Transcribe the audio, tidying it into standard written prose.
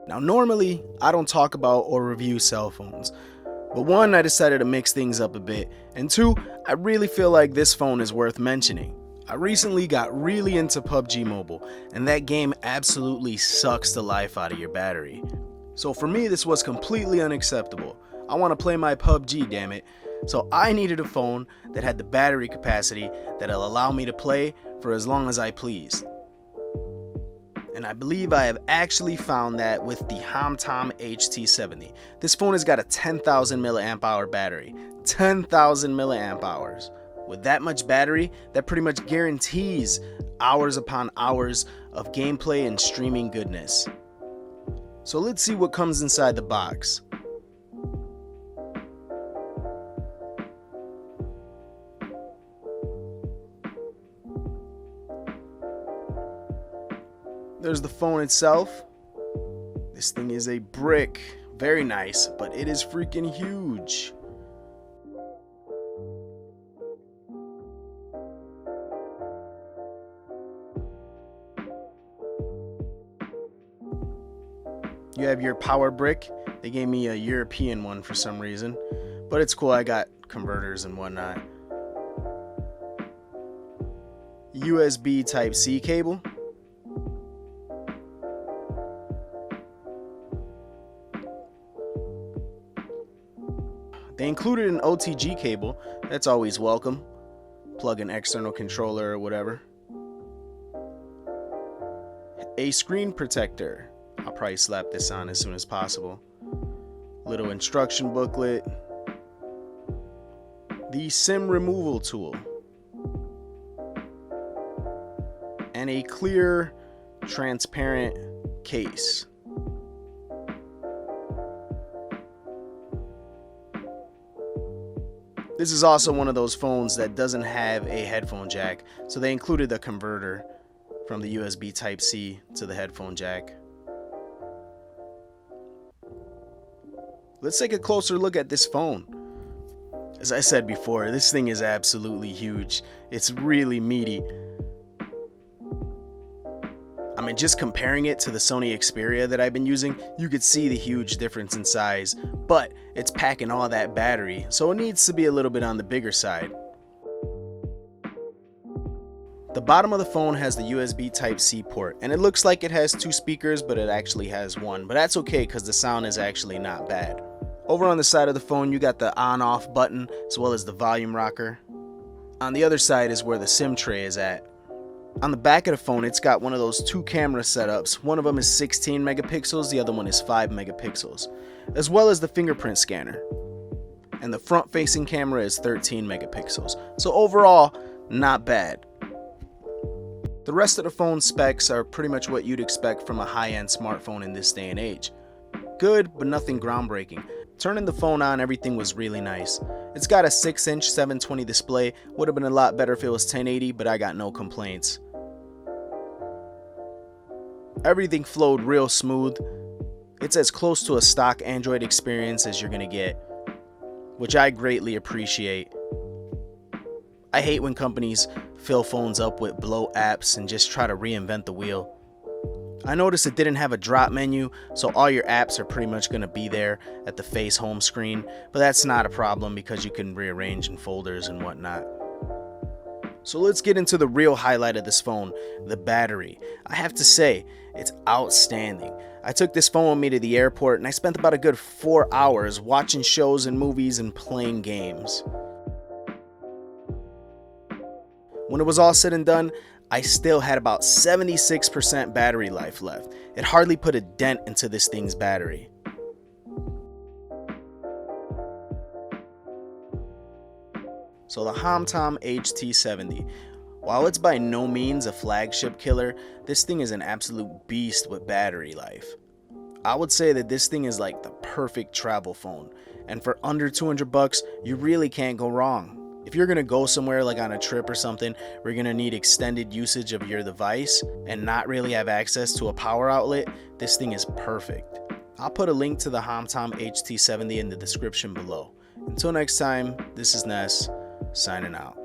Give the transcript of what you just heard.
Now normally, I don't talk about or review cell phones, but one, I decided to mix things up a bit, and two, I really feel like this phone is worth mentioning. I recently got really into PUBG Mobile, and that game absolutely sucks the life out of your battery. So for me, this was completely unacceptable. I want to play my PUBG, damn it. So I needed a phone that had the battery capacity that'll allow me to play for as long as I please. And I believe I have actually found that with the HomTom HT70. This phone has got a 10,000 milliamp hour battery. 10,000 milliamp hours. With that much battery, that pretty much guarantees hours upon hours of gameplay and streaming goodness. So let's see what comes inside the box. There's the phone itself. This thing is a brick. Very nice, but it is freaking huge. You have your power brick. They gave me a European one for some reason, but it's cool. I got converters and whatnot. USB Type-C cable. They included an OTG cable. That's always welcome. Plug an external controller or whatever. A screen protector. I'll probably slap this on as soon as possible. Little instruction booklet. The SIM removal tool. And a clear, transparent case. This is also one of those phones that doesn't have a headphone jack, so they included the converter from the USB Type-C to the headphone jack. Let's take a closer look at this phone. As I said before, this thing is absolutely huge. It's really meaty. I mean, just comparing it to the Sony Xperia that I've been using, you could see the huge difference in size, but it's packing all that battery, so it needs to be a little bit on the bigger side. The bottom of the phone has the USB Type-C port, and it looks like it has two speakers, but it actually has one, but that's okay because the sound is actually not bad. Over on the side of the phone, you got the on-off button, as well as the volume rocker. On the other side is where the SIM tray is at. On the back of the phone, it's got one of those two camera setups. One of them is 16 megapixels, the other one is 5 megapixels, as well as the fingerprint scanner. And the front-facing camera is 13 megapixels. So overall, not bad. The rest of the phone specs are pretty much what you'd expect from a high-end smartphone in this day and age. Good, but nothing groundbreaking. Turning the phone on, everything was really nice. It's got a 6-inch 720 display. Would have been a lot better if it was 1080, but I got no complaints. Everything flowed real smooth. It's as close to a stock Android experience as you're gonna get, which I greatly appreciate. I hate when companies fill phones up with bloat apps and just try to reinvent the wheel. I noticed it didn't have a drop menu, so all your apps are pretty much going to be there at the face home screen, but that's not a problem because you can rearrange in folders and whatnot. So let's get into the real highlight of this phone, the battery. I have to say, it's outstanding. I took this phone with me to the airport and I spent about a good 4 hours watching shows and movies and playing games. When it was all said and done, I still had about 76% battery life left. It hardly put a dent into this thing's battery. So the HomTom HT70. While it's by no means a flagship killer, this thing is an absolute beast with battery life. I would say that this thing is like the perfect travel phone, and for under 200 bucks, you really can't go wrong. If you're gonna go somewhere like on a trip or something where you're gonna need extended usage of your device and not really have access to a power outlet, this thing is perfect. I'll put a link to the HomTom HT70 in the description below. Until next time, this is Ness, signing out.